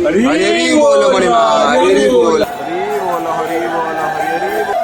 हरी बोल म्हणा, हरी बोल, हरी बोल, हरी बोल, हरी बोल.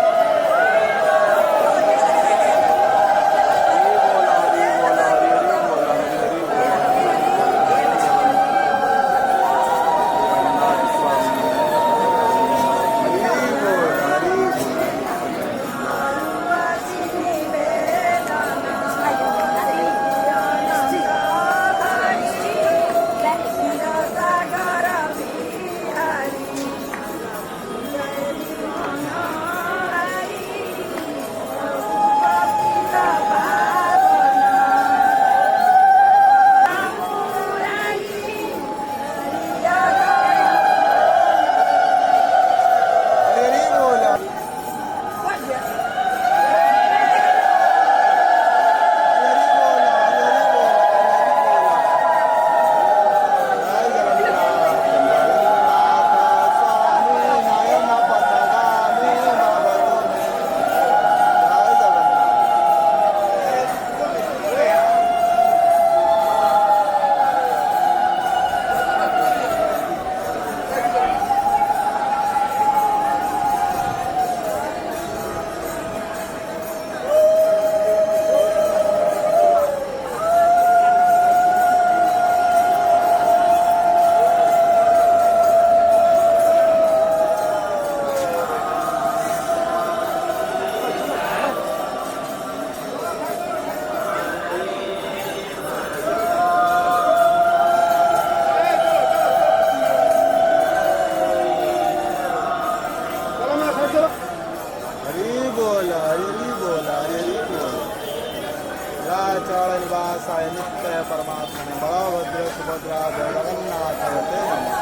नित्य परमात्मा बलभद्र सुभद्रा जय जगन्नाथ ते नमः.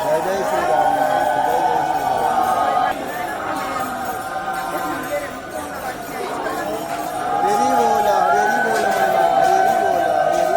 जय जय श्री जगन्नाथ, जय जय श्री जगन्नाथ. हरी बोला, हरी बोला, हरी बोला, हरी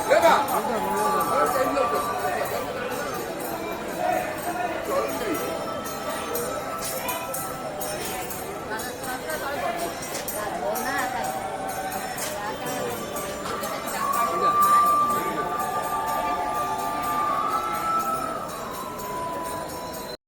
Come on.